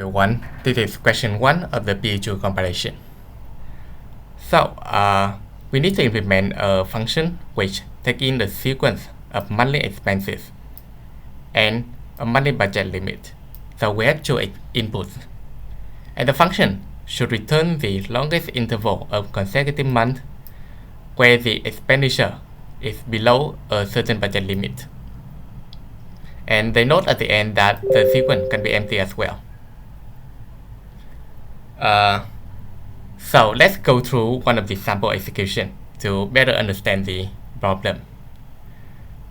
everyone, this is question 1 of the PE2 compilation. So we need to implement a function which takes in the sequence of monthly expenses and a monthly budget limit. So we have two inputs, and the function should return the longest interval of consecutive months where the expenditure is below a certain budget limit. And they note at the end that the sequence can be empty as well. So let's go through one of the sample execution to better understand the problem.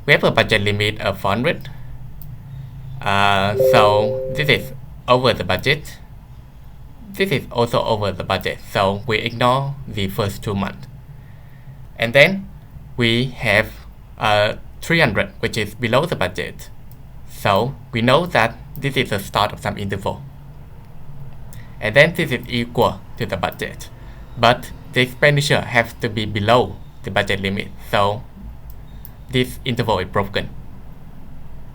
We have a budget limit of 400. So this is over the budget. This is also over the budget, so we ignore the first 2 months. And then we have 300, which is below the budget. So we know that this is the start of some interval. And then this is equal to the budget. But the expenditure has to be below the budget limit. So this interval is broken.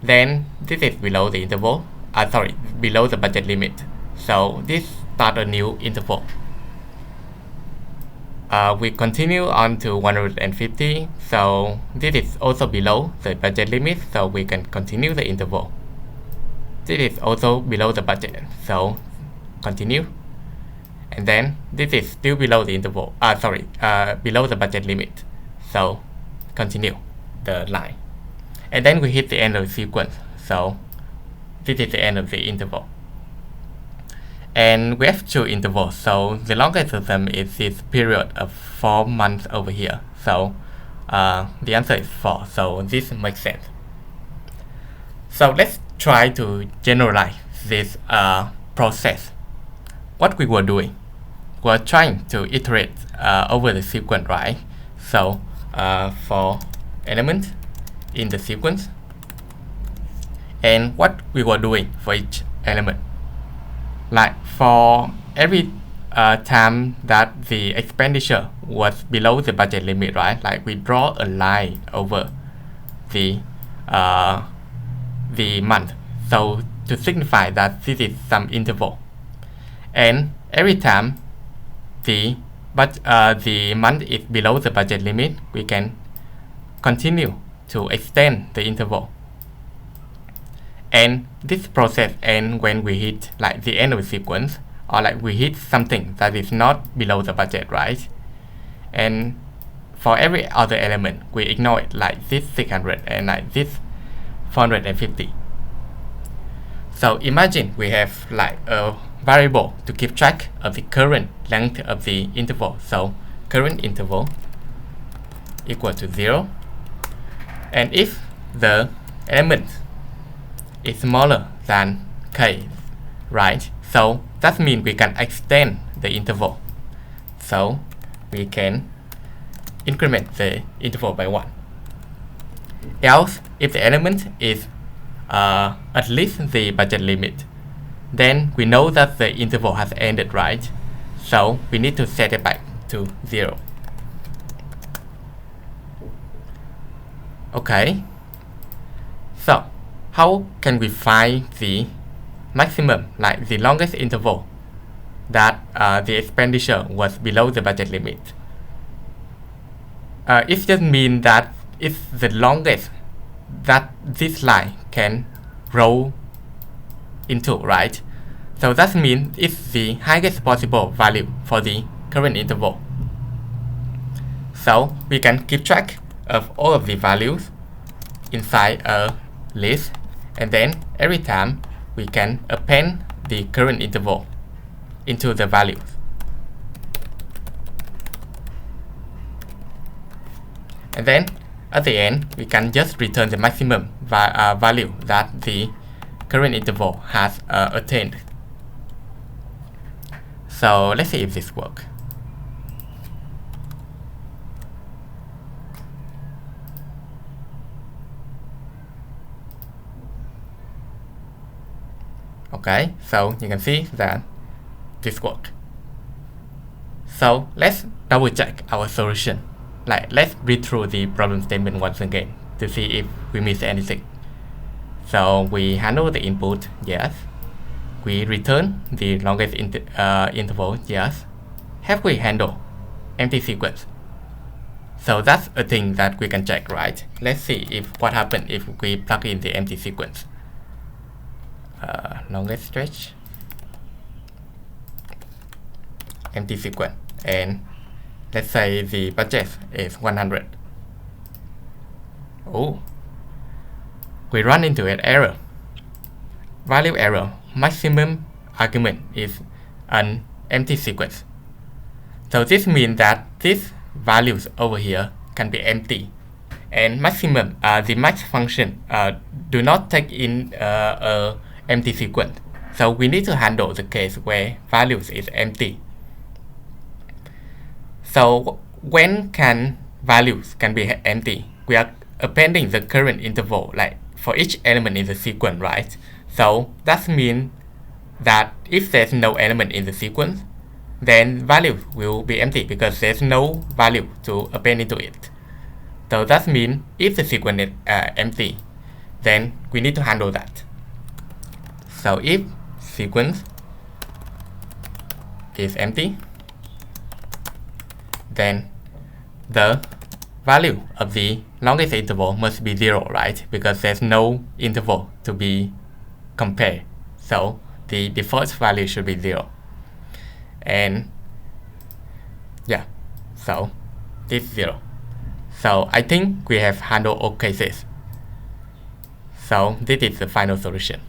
Then this is below the interval. Below the budget limit. So this starts a new interval. We continue on to 150, so this is also below the budget limit, so we can continue the interval. This is also below the budget, so continue. And then this is still below the interval, below the budget limit, so continue the line. And then we hit the end of the sequence, so this is the end of the interval. And we have 2 intervals, so the longest of them is this period of 4 months over here. So the answer is 4, so this makes sense. So let's try to generalize this process. What we were doing, we're trying to iterate over the sequence, right? So for element in the sequence, and what we were doing for each element. Like for every time that the expenditure was below the budget limit, right? Like we draw a line over the month, so to signify that this is some interval. And every time the month is below the budget limit, we can continue to extend the interval. And this process ends when we hit like the end of the sequence, or like we hit something that is not below the budget, right? And for every other element, we ignore it, like this 600 and like this 450. So imagine we have like a variable to keep track of the current length of the interval. So current interval equal to 0. And if the element is smaller than k, right? So that means we can extend the interval. So we can increment the interval by 1. Else, if the element is at least the budget limit, then we know that the interval has ended, right? So we need to set it back to 0. Okay. So how can we find the maximum, like the longest interval that the expenditure was below the budget limit? It just means that it's the longest that this line can roll into, right? So that means it's the highest possible value for the current interval. So we can keep track of all of the values inside a list, and then every time we can append the current interval into the values. And then at the end, we can just return the maximum value that the current interval has attained. So let's see if this works. Okay, so you can see that this works. So let's double check our solution. Like let's read through the problem statement once again to see if we miss anything. So we handle the input, yes. we return the longest interval, yes. Have we handled empty sequence? So that's a thing that we can check, right? Let's see if what happens if we plug in the empty sequence. Longest stretch, empty sequence, and let's say the budget is 100. Oh, we run into an error. Value error. Maximum argument is an empty sequence. So this means that these values over here can be empty, and maximum, the max function, do not take in a empty sequence. So we need to handle the case where values is empty. So when can values can be empty? We are appending the current interval like for each element in the sequence, right? So that means that if there's no element in the sequence, then value will be empty because there's no value to append into it. So that means if the sequence is empty, then we need to handle that. So if sequence is empty, then the value of the longest interval must be 0, right? Because there's no interval to be compared. So the default value should be 0. And yeah, so this is 0. So I think we have handled all cases. So this is the final solution.